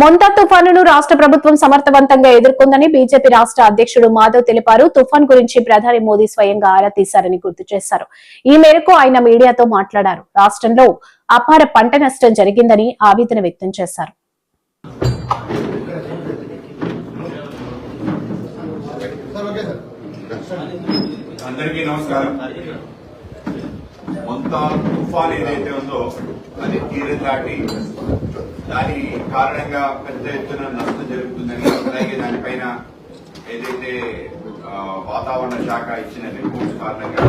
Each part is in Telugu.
మొంతా తుఫానును రాష్ట్ర ప్రభుత్వం సమర్థవంతంగా ఎదుర్కొందని బీజేపీ రాష్ట్ర అధ్యక్షుడు మాధవ్ తెలిపారు. తుఫాన్ గురించి ప్రధాని మోదీ స్వయంగా ఆరా తీశారని గుర్తు చేశారు. ఈ మేరకు ఆయన మీడియాతో మాట్లాడారు. రాష్ట్రంలో అపార పంట నష్టం జరిగిందని ఆవేదన వ్యక్తం చేశారు. అందరికీ నమస్కారం. మొంతా తుఫాన్ ఏదైతే ఉందో అది తీరం దాటి దాని కారణంగా పెద్ద ఎత్తున నష్టం జరుగుతుందని, అలాగే దానిపైన ఏదైతే వాతావరణ శాఖ ఇచ్చిన రిపోర్ట్స్ కారణంగా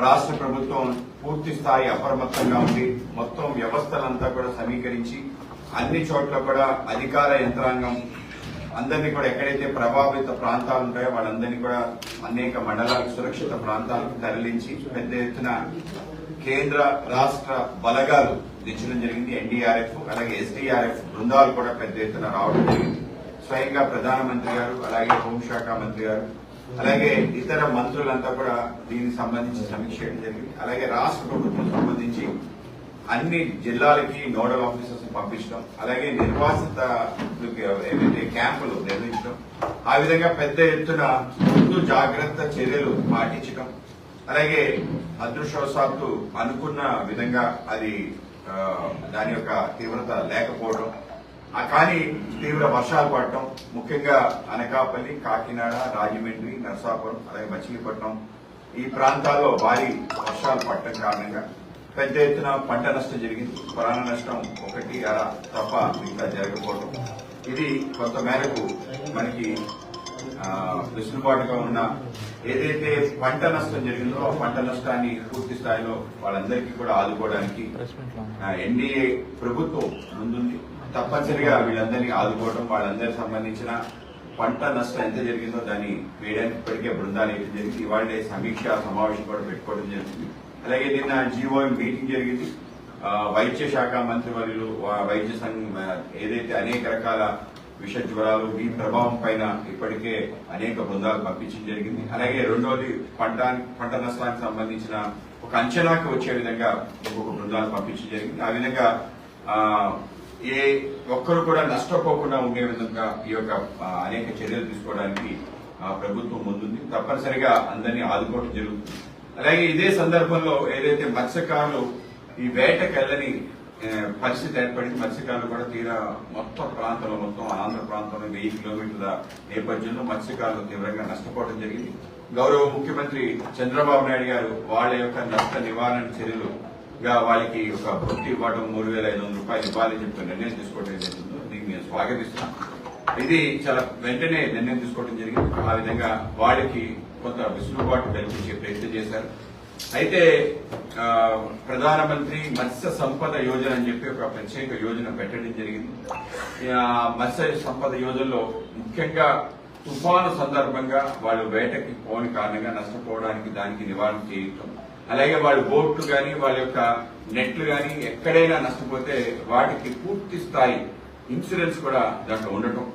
రాష్ట్ర ప్రభుత్వం పూర్తి స్థాయి అప్రమత్తంగా ఉండి మొత్తం వ్యవస్థలంతా కూడా సమీకరించి అన్ని చోట్ల కూడా అధికార యంత్రాంగం అందరినీ కూడా ఎక్కడైతే ప్రభావిత ప్రాంతాలు ఉంటాయో వాళ్ళందరినీ కూడా అనేక మండలాలకు సురక్షిత ప్రాంతాలకు తరలించి పెద్ద ఎత్తున కేంద్ర రాష్ట్ర బలగాలు దించడం జరిగింది. ఎన్డీఆర్ఎఫ్ అలాగే ఎస్డీఆర్ఎఫ్ బృందాలు కూడా పెద్ద ఎత్తున రావడం జరిగింది. స్వయంగా ప్రధానమంత్రి గారు, అలాగే హోంశాఖ మంత్రి గారు, అలాగే ఇతర మంత్రులంతా కూడా దీనికి సంబంధించి సమీక్ష చేయడం జరిగింది. అలాగే రాష్ట్ర ప్రభుత్వం సంబంధించి అన్ని జిల్లాలకి నోడల్ ఆఫీసర్స్ పంపించడం, అలాగే నిర్వాసిత ఏవైతే క్యాంపులు నిర్వహించడం, ఆ విధంగా పెద్ద ఎత్తున ముందు జాగ్రత్త చర్యలు పాటించడం, అలాగే అదృష్టవశాత్తు అనుకున్న విధంగా అది దాని యొక్క తీవ్రత లేకపోవడం, కానీ తీవ్ర వర్షాలు పడటం, ముఖ్యంగా అనకాపల్లి, కాకినాడ, రాజమండ్రి, నరసాపురం, అలాగే మచిలీపట్నం ఈ ప్రాంతాల్లో భారీ వర్షాలు పడటం కారణంగా పెద్ద ఎత్తున పంట నష్టం జరిగింది. ప్రాణ నష్టం 1.5 తప్ప ఇంకా జరగకపోవడం, ఇది కొంత మేరకు మనకి వెసులుబాటుగా ఉన్న ఏదైతే పంట నష్టం జరిగిందో ఆ పంట నష్టాన్ని పూర్తి స్థాయిలో వాళ్ళందరికీ కూడా ఆదుకోవడానికి ఎన్డీఏ ప్రభుత్వం ముందుంది. తప్పనిసరిగా వీళ్ళందరినీ ఆదుకోవడం, వాళ్ళందరికి సంబంధించిన పంట నష్టం ఎంత జరిగిందో దాన్ని వేయడానికి ఇప్పటికే బృందాలు వేయడం జరిగింది. ఇవాళ సమీక్ష సమావేశం కూడా పెట్టుకోవడం జరిగింది. అలాగే నిన్న జీఓఎం మీటింగ్ జరిగింది. వైద్య శాఖ మంత్రి వర్యులు వైద్య సంఘం ఏదైతే అనేక రకాల విష జ్వరాలు ఈ ప్రభావం పైన ఇప్పటికే అనేక బృందాలు పంపించడం జరిగింది. అలాగే రెండోది పంట నష్టానికి సంబంధించిన ఒక అంచనాకు వచ్చే విధంగా ఒక్కొక్క బృందాలు పంపించడం జరిగింది. ఆ విధంగా ఏ ఒక్కరు కూడా నష్టపోకుండా ఉండే విధంగా ఈ యొక్క అనేక చర్యలు తీసుకోవడానికి ప్రభుత్వం ముందుంది. తప్పనిసరిగా అందరినీ ఆదుకోవడం జరుగుతుంది. అలాగే ఇదే సందర్భంలో ఏదైతే మత్స్యకారులు ఈ వేటకెళ్ళని పరిస్థితి ఏర్పడింది, మత్స్యకారులు కూడా తీరా మొత్తం ప్రాంతంలో, మొత్తం ఆంధ్ర ప్రాంతంలో 1000 కిలోమీటర్ల నేపథ్యంలో మత్స్యకారులు తీవ్రంగా నష్టపోవడం జరిగింది. గౌరవ ముఖ్యమంత్రి చంద్రబాబు నాయుడు గారు వాళ్ళ యొక్క నష్ట నివారణ చర్యలుగా వాళ్ళకి ఒక వృత్తి ఇవ్వడం 3,500 రూపాయలు ఇవ్వాలని చెప్పి నిర్ణయం తీసుకోవడం జరుగుతుందో దీన్ని నేను స్వాగతిస్తున్నాను. ఇది చాలా వెంటనే నిర్ణయం తీసుకోవడం జరిగింది. ఆ విధంగా వాళ్ళకి కొంత వెసులుబాటు కల్పించే ప్రయత్నం చేశారు. అయితే ప్రధానమంత్రి మత్స్య సంపద యోజన అని చెప్పి ఒక ప్రత్యేక యోజన పెట్టడం జరిగింది. మత్స్య సంపద యోజనలో ముఖ్యంగా తుఫాను సందర్భంగా వాళ్ళు వేటకి పోని కారణంగా నష్టపోవడానికి దానికి నివారణ చేయటం, అలాగే వాళ్ళ బోట్లు గాని వాళ్ళ యొక్క నెట్లు గాని ఎక్కడైనా నష్టపోతే వాటికి పూర్తి స్థాయి ఇన్సూరెన్స్ కూడా దాంట్లో ఉండటం,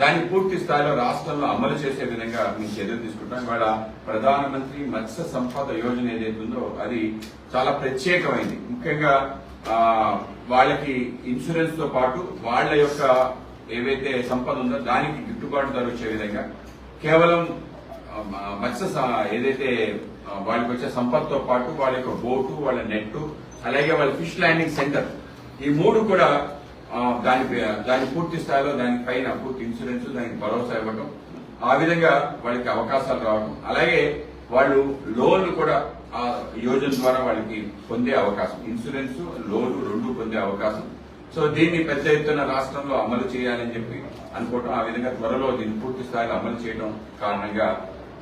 దాన్ని పూర్తి స్థాయిలో రాష్ట్రంలో అమలు చేసే విధంగా మేము చర్యలు తీసుకుంటాం. ఇవాళ ప్రధానమంత్రి మత్స్య సంపద యోజన ఏదైతే ఉందో అది చాలా ప్రత్యేకమైంది. ముఖ్యంగా వాళ్ళకి ఇన్సూరెన్స్ తో పాటు వాళ్ళ యొక్క ఏవైతే సంపద ఉందో దానికి గిట్టుబాటు ధర వచ్చే విధంగా కేవలం మత్స్య ఏదైతే వాళ్ళకి వచ్చే సంపదతో పాటు వాళ్ళ యొక్క బోటు, వాళ్ళ నెట్, అలాగే వాళ్ళ ఫిష్ ల్యాండింగ్ సెంటర్, ఈ 3 కూడా దాని పూర్తి స్థాయిలో దానిపైన పూర్తి ఇన్సూరెన్స్, దానికి భరోసా ఇవ్వడం, ఆ విధంగా వాళ్ళకి అవకాశాలు రావడం, అలాగే వాళ్ళు లోన్లు కూడా ఆ యోజన ద్వారా వాళ్ళకి పొందే అవకాశం, ఇన్సూరెన్స్, లోన్ 2 పొందే అవకాశం. సో దీన్ని పెద్ద ఎత్తున రాష్ట్రంలో అమలు చేయాలని చెప్పి అనుకోవడం, ఆ విధంగా త్వరలో దీన్ని పూర్తి స్థాయిలో అమలు చేయడం కారణంగా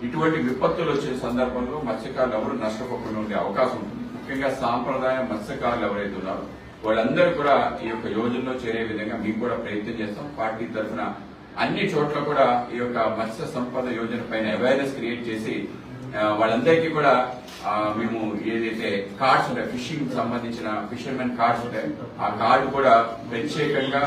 ఇటువంటి విపత్తులు వచ్చే సందర్భంలో మత్స్యకారులు ఎవరు నష్టపోకుండా ఉండే అవకాశం ఉంటుంది. ముఖ్యంగా సాంప్రదాయ మత్స్యకారులు ఎవరైతే ఉన్నారో వాళ్ళందరూ కూడా ఈ యొక్క యోజనలో చేరే విధంగా మేము కూడా ప్రయత్నం చేస్తాం. పార్టీ తరఫున అన్ని చోట్ల కూడా ఈ యొక్క మత్స్య సంపద యోజన పైన అవేర్నెస్ క్రియేట్ చేసి వాళ్ళందరికీ కూడా మేము ఏదైతే కార్డ్స్ ఉంటాయి, ఫిషింగ్ సంబంధించిన ఫిషర్మెన్ కార్డ్స్ ఉంటాయి, ఆ కార్డు కూడా ప్రత్యేకంగా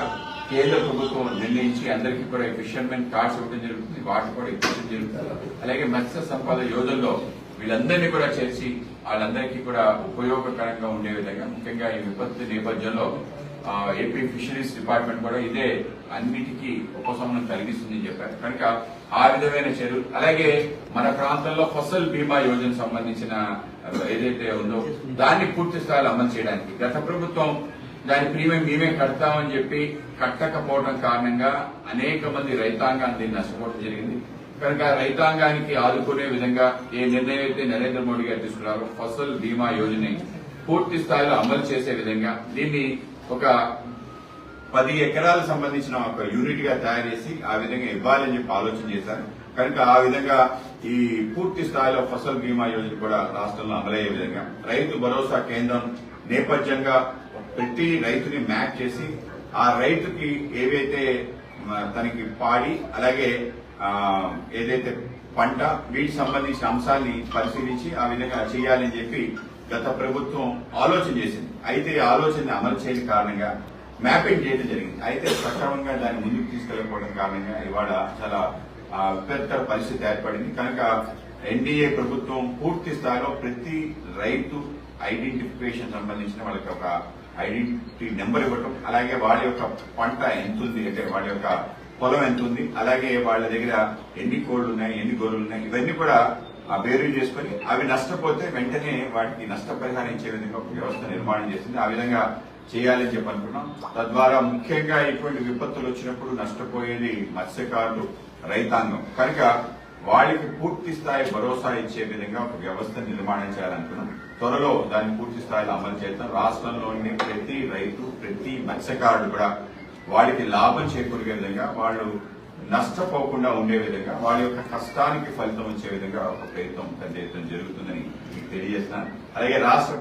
కేంద్ర ప్రభుత్వం నిర్ణయించి అందరికీ కూడా ఫిషర్మెన్ కార్డ్స్ ఇవ్వడం జరుగుతుంది. వాటిని కూడా ఇవ్వడం జరుగుతుంది. అలాగే మత్స్య సంపద యోజనలో వీళ్ళందరినీ కూడా చేసి వాళ్ళందరికీ కూడా ఉపయోగకరంగా ఉండే విధంగా, ముఖ్యంగా ఈ విపత్తు నేపథ్యంలో ఏపీ ఫిషరీస్ డిపార్ట్మెంట్ కూడా ఇదే అన్నిటికీ ఉపశమనం కలిగిస్తుందని చెప్పారు. కనుక ఆ విధమైన చర్యలు, అలాగే మన ప్రాంతంలో ఫసల్ బీమా యోజన సంబంధించిన ఏదైతే ఉందో దాన్ని పూర్తి స్థాయిలో అమలు చేయడానికి గత ప్రభుత్వం దాని ప్రీమియం మేమే కడతామని చెప్పి కట్టకపోవడం కారణంగా అనేక మంది రైతాంగాన్ని దీన్ని నష్టపోవడం జరిగింది. కనుక రైతాంగానికి ఆదుకునే విధంగా ఏ నిర్ణయం అయితే నరేంద్ర మోడీ గారు తీసుకున్నారో ఫసల్ బీమా యోజన పూర్తి స్థాయిలో అమలు చేసే విధంగా దీన్ని ఒక 10 ఎకరాలకు సంబంధించిన ఒక యూనిట్ గా తయారు చేసి ఆ విధంగా ఇవ్వాలని చెప్పి ఆలోచన చేశారు. కనుక ఆ విధంగా ఈ పూర్తి స్థాయిలో ఫసల్ బీమా యోజన కూడా రాష్ట్రంలో అమలయ్యే విధంగా రైతు భరోసా కేంద్రం నేపథ్యంగా ప్రతి రైతుని మ్యాప్ చేసి ఆ రైతుకి ఏవైతే తనకి పాడి అలాగే ఏదైతే పంట వీటికి సంబంధించిన అంశాన్ని పరిశీలించి ఆ విధంగా చేయాలని చెప్పి గత ప్రభుత్వం ఆలోచన చేసింది. అయితే ఈ ఆలోచన అమలు చేయని కారణంగా మ్యాపింగ్ చేయడం జరిగింది. అయితే సక్రమంగా దాన్ని ముందుకు తీసుకెళ్లకపోవడం కారణంగా ఇవాళ చాలా విపత్కర పరిస్థితి ఏర్పడింది. కనుక ఎన్డీఏ ప్రభుత్వం పూర్తి స్థాయిలో ప్రతి రైతు ఐడెంటిఫికేషన్ సంబంధించిన వాళ్ళకి ఒక ఐడెంటిటీ నెంబర్ ఇవ్వటం, అలాగే వాళ్ళ యొక్క పంట ఎంత ఉంది అంటే వాళ్ళ యొక్క పొలం ఎంత ఉంది, అలాగే వాళ్ళ దగ్గర ఎన్ని కోళ్లు ఉన్నాయి, ఎన్ని గొర్రెలు ఉన్నాయి, ఇవన్నీ కూడా బేరీ చేసుకుని అవి నష్టపోతే వెంటనే వాటికి నష్టపరిహారం ఇచ్చే విధంగా ఒక వ్యవస్థ నిర్మాణం చేసింది. ఆ విధంగా చేయాలని చెప్పి అనుకున్నాం. తద్వారా ముఖ్యంగా ఇటువంటి విపత్తులు వచ్చినప్పుడు నష్టపోయేది మత్స్యకారులు, రైతాంగం. కనుక వాళ్ళకి పూర్తి స్థాయి భరోసా ఇచ్చే విధంగా ఒక వ్యవస్థ నిర్మాణం చేయాలనుకున్నాం. త్వరలో దాన్ని పూర్తి స్థాయిలో అమలు చేద్దాం. రాష్ట్రంలోని ప్రతి రైతు, ప్రతి మత్స్యకారుడు కూడా వాళ్ళకి లాభం చేకూరే విధంగా, వాళ్ళు నష్టపోకుండా ఉండే విధంగా, వాళ్ళ యొక్క కష్టానికి ఫలితం వచ్చే విధంగా ఒక ప్రయత్నం పెద్ద ఎత్తున జరుగుతుందని మీకు తెలియజేస్తున్నాను. అలాగే రాష్ట్ర